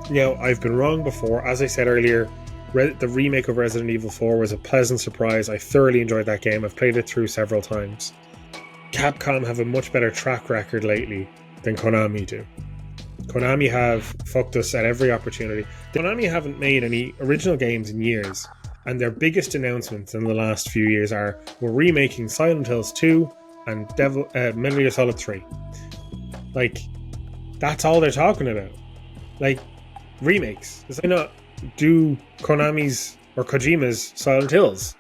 you know, I've been wrong before. As I said earlier, the remake of Resident Evil 4 was a pleasant surprise. I thoroughly enjoyed that game. I've played it through several times. Capcom have a much better track record lately than Konami do. Konami have fucked us at every opportunity. Konami haven't made any original games in years, and their biggest announcements in the last few years are, we're remaking Silent Hills 2 and Metal Gear Solid 3. Like, that's all they're talking about. Like, remakes. Why not do Konami's or Kojima's Silent Hills?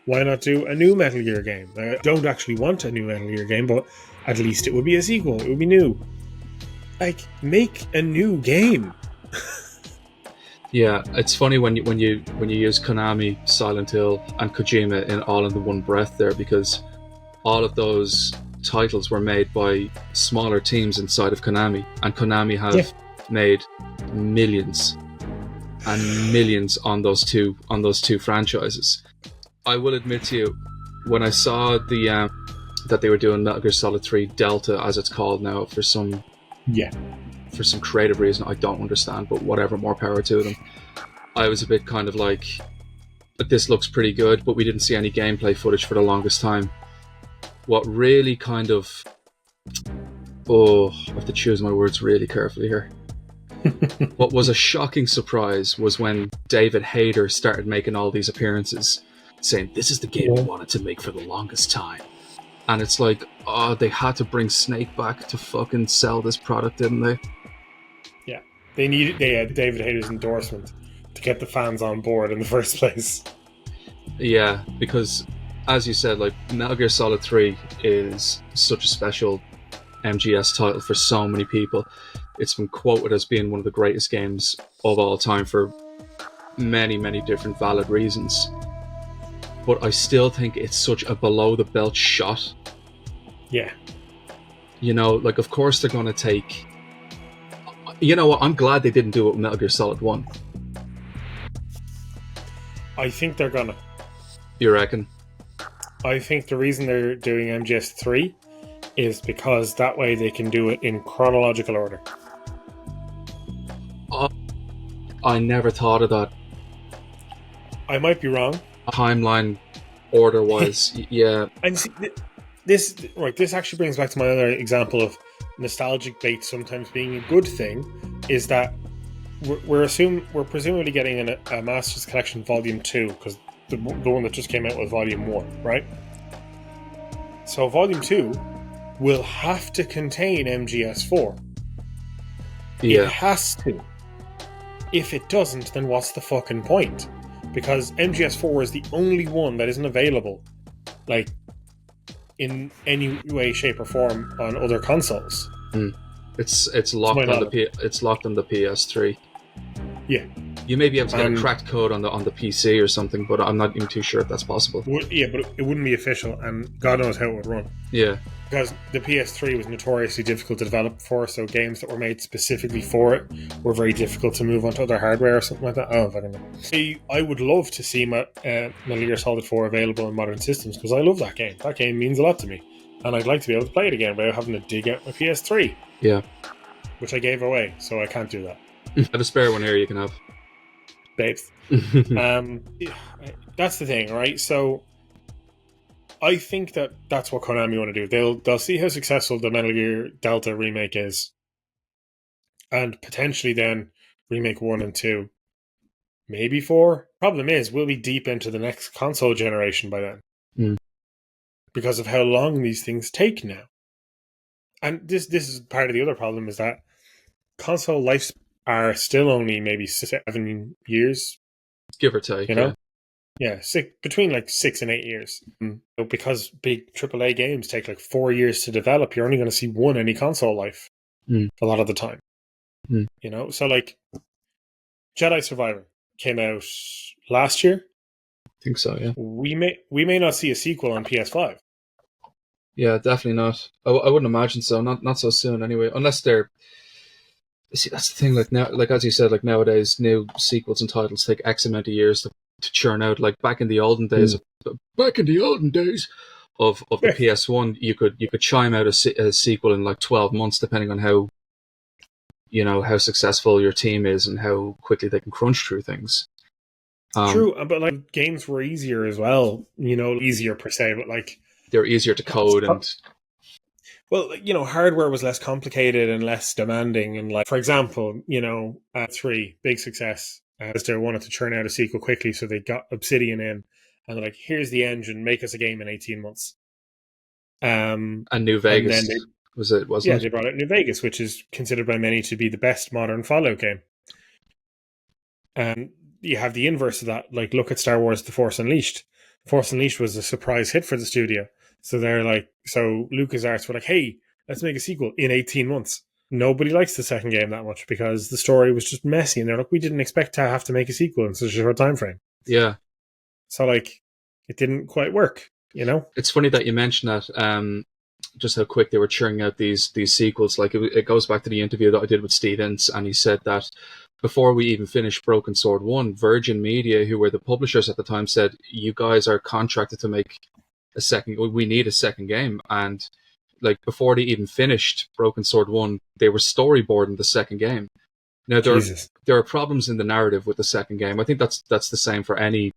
Why not do a new Metal Gear game? I don't actually want a new Metal Gear game, but at least it would be a sequel. It would be new. Like, make a new game. Yeah, it's funny when you use Konami, Silent Hill, and Kojima in all in the one breath there, because all of those titles were made by smaller teams inside of Konami, and Konami have made millions and millions on those two franchises. I will admit to you, when I saw that they were doing Metal Gear Solid 3 Delta, as it's called now, for some creative reason I don't understand, but whatever, more power to them. I was a bit kind of like, this looks pretty good, but we didn't see any gameplay footage for the longest time. What really kind of, I have to choose my words really carefully here. What was a shocking surprise was when David Hayter started making all these appearances, saying, this is the game we wanted to make for the longest time. And it's like, they had to bring Snake back to fucking sell this product, didn't they? Yeah. They had David Hayter's endorsement to get the fans on board in the first place. Yeah, because as you said, like, Metal Gear Solid 3 is such a special MGS title for so many people. It's been quoted as being one of the greatest games of all time for many, many different valid reasons. But I still think it's such a below-the-belt shot. Yeah. You know, like, of course they're going to take... You know what? I'm glad they didn't do it with Metal Gear Solid 1. I think they're gonna. You reckon? I think the reason they're doing MGS3 is because that way they can do it in chronological order. Oh, I never thought of that. I might be wrong. Timeline order-wise, yeah. And see, this actually brings back to my other example of nostalgic bait sometimes being a good thing, is that we're presumably getting a Masters Collection Volume 2, because the one that just came out with Volume 1, right? So Volume 2 will have to contain MGS4. Yeah. It has to. If it doesn't, then what's the fucking point? Because MGS4 is the only one that isn't available, like, in any way, shape, or form on other consoles. It's locked on the PS3. Yeah. You may be able to get a cracked code on the PC or something, but I'm not even too sure if that's possible. Yeah, but it wouldn't be official, and God knows how it would run. Yeah. Because the PS3 was notoriously difficult to develop for, so games that were made specifically for it were very difficult to move onto other hardware or something like that. Oh, fucking know. I would love to see Metal Gear Solid 4 available in modern systems, because I love that game. That game means a lot to me. And I'd like to be able to play it again without having to dig out my PS3. Yeah. Which I gave away, so I can't do that. I have a spare one here you can have. Babes. That's the thing, right? So I think that's what Konami want to do. They'll see how successful the Metal Gear Delta remake is, and potentially then remake 1 and 2, maybe 4. Problem is, we'll be deep into the next console generation by then, because of how long these things take now. And this is part of the other problem, is that console lives are still only maybe 7 years, give or take. You know. Yeah, between like 6 and 8 years. Because big AAA games take like 4 years to develop, you're only going to see any console life a lot of the time. You know, so like Jedi Survivor came out last year. I think so, yeah. We may not see a sequel on PS5. Yeah, definitely not. I wouldn't imagine so. Not so soon anyway, unless they're. See, that's the thing. Like now, like as you said, like nowadays, new sequels and titles take X amount of years to churn out. Like back in the olden days, of the PS1, you could chime out a sequel in like 12 months, depending on how successful your team is and how quickly they can crunch through things. True, but like games were easier as well. Easier per se, but like they're easier to code and. Well, hardware was less complicated and less demanding. And like, for example, 3, big success. As they wanted to churn out a sequel quickly, so they got Obsidian in, and they're like, here's the engine, make us a game in 18 months. And New Vegas, wasn't it? They brought out New Vegas, which is considered by many to be the best modern Fallout game. And you have the inverse of that. Like, look at Star Wars The Force Unleashed. Force Unleashed was a surprise hit for the studio. So LucasArts were like, hey, let's make a sequel in 18 months. Nobody likes the second game that much because the story was just messy. And they're like, we didn't expect to have to make a sequel in such a short time frame. Yeah. So, like, it didn't quite work, It's funny that you mentioned that, just how quick they were churning out these sequels. Like, it goes back to the interview that I did with Steve Ince, and he said that before we even finished Broken Sword 1, Virgin Media, who were the publishers at the time, said, you guys are contracted to make we need a second game. And like before they even finished Broken Sword 1, they were storyboarding the second game. Now there are problems in the narrative with the second game. I think that's the same for any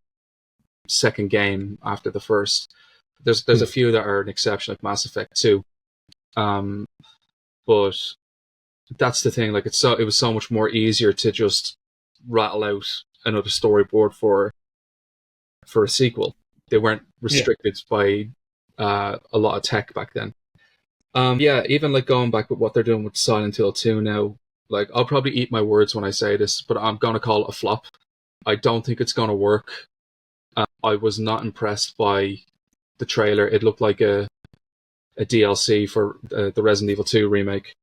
second game after the first. There's a few that are an exception, like Mass Effect 2. But that's the thing, like it was so much more easier to just rattle out another storyboard for a sequel. They weren't restricted by a lot of tech back then. Even like going back with what they're doing with Silent Hill 2 now, like I'll probably eat my words when I say this, but I'm going to call it a flop. I don't think it's going to work. I was not impressed by the trailer. It looked like a DLC for the Resident Evil 2 remake.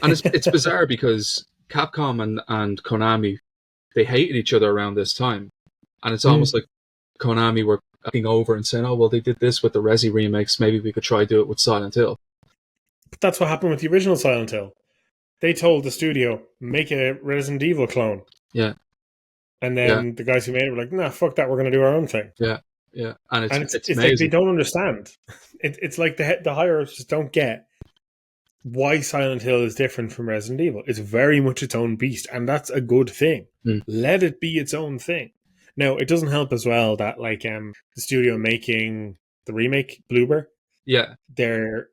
And it's bizarre because Capcom and Konami, they hated each other around this time. And it's almost like Konami were looking over and saying, oh, well, they did this with the Resi remakes. Maybe we could try do it with Silent Hill. But that's what happened with the original Silent Hill. They told the studio, make a Resident Evil clone. Yeah. And then the guys who made it were like, nah, fuck that, we're going to do our own thing. Yeah, yeah. And it's like they don't understand. It's like the higher-ups just don't get why Silent Hill is different from Resident Evil. It's very much its own beast, and that's a good thing. Let it be its own thing. Now, it doesn't help as well that like the studio making the remake, Bloober, yeah, they're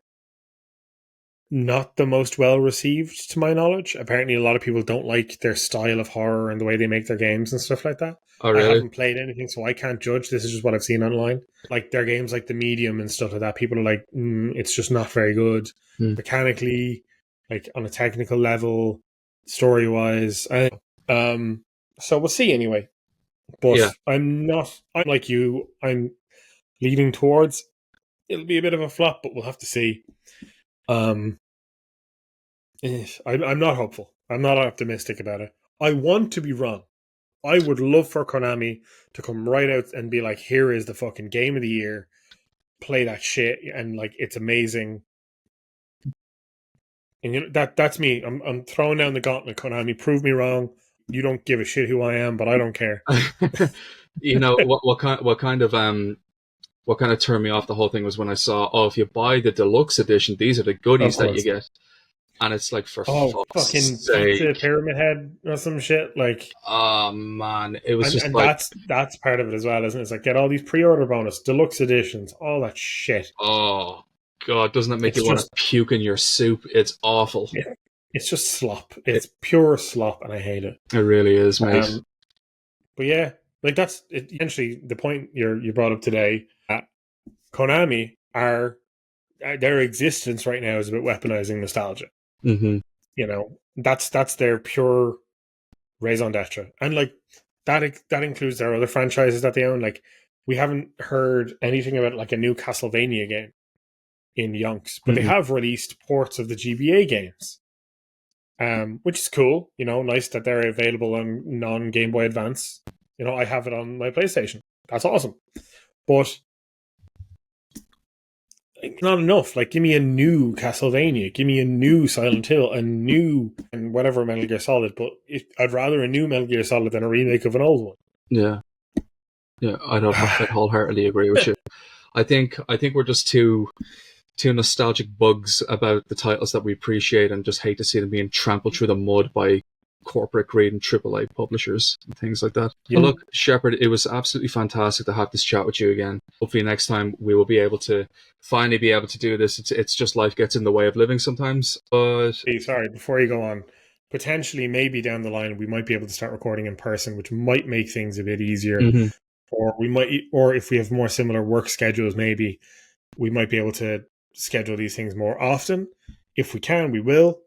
not the most well received, to my knowledge. Apparently, a lot of people don't like their style of horror and the way they make their games and stuff like that. Oh, I really? haven't played anything, so I can't judge. This is just what I've seen online. Like their games, like the Medium and stuff like that. People are like, it's just not very good mechanically, like on a technical level, story wise. So we'll see anyway. But Yeah. I'm like you. I'm leaning towards it'll be a bit of a flop, but we'll have to see. I'm not hopeful. I'm not optimistic about it. I want to be wrong. I would love for Konami to come right out and be like, here is the fucking game of the year. Play that shit and like it's amazing. And you know that's me. I'm throwing down the gauntlet, Konami. Prove me wrong. You don't give a shit who I am, but I don't care. You know what kind of turned me off the whole thing was when I saw, if you buy the deluxe edition, these are the goodies that you get. And it's like, for fuck's sake, pizza pyramid head or some shit. Like, oh man, it was just and like, that's part of it as well, isn't it? It's like get all these pre-order bonus, deluxe editions, all that shit. oh god, doesn't it make you want to puke in your soup? It's awful. Yeah, it's just slop. It's pure slop, and I hate it. It really is, mate. But yeah, like that's essentially the point you brought up today. Konami their existence right now is about weaponizing nostalgia. Mm-hmm. You know, that's their pure raison d'etre, and like that includes their other franchises that they own. Like we haven't heard anything about like a new Castlevania game in Yonks, but they have released ports of the GBA games, which is cool. You know, nice that they're available on non-Game Boy Advance. You know, I have it on my PlayStation. That's awesome, but not enough. Like, give me a new Castlevania, give me a new Silent Hill, a new and whatever Metal Gear Solid. But I'd rather a new Metal Gear Solid than a remake of an old one. Yeah, I'd wholeheartedly agree with you. I think we're just two nostalgic bugs about the titles that we appreciate and just hate to see them being trampled through the mud by corporate greed and AAA publishers and things like that. Yeah. But look, Shepard, it was absolutely fantastic to have this chat with you again. Hopefully next time we will be able to finally do this. It's just life gets in the way of living sometimes. But hey, sorry, before you go on, potentially maybe down the line we might be able to start recording in person, which might make things a bit easier. Or if we have more similar work schedules, maybe we might be able to schedule these things more often. If we can, we will.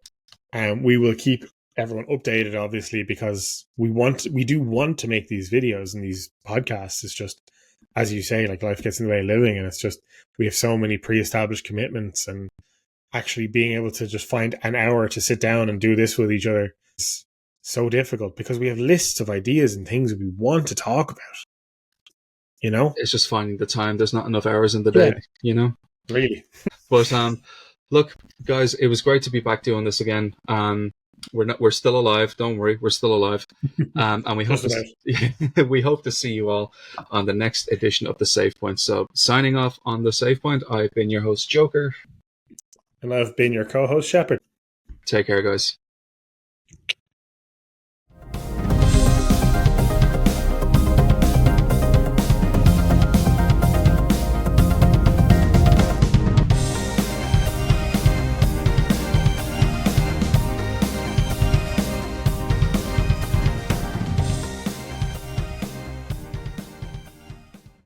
And we will keep everyone updated, obviously, because we do want to make these videos and these podcasts. It's just, as you say, like life gets in the way of living, and it's just we have so many pre-established commitments, and actually being able to just find an hour to sit down and do this with each other is so difficult because we have lists of ideas and things that we want to talk about. You know, it's just finding the time. There's not enough hours in the day. You know, really. But look, guys, it was great to be back doing this again. We're still alive. Don't worry, we're still alive. And we hope to see you all on the next edition of the SavePoint. So, signing off on the SavePoint, I've been your host, Joker, and I've been your co-host, Shepard. Take care, guys.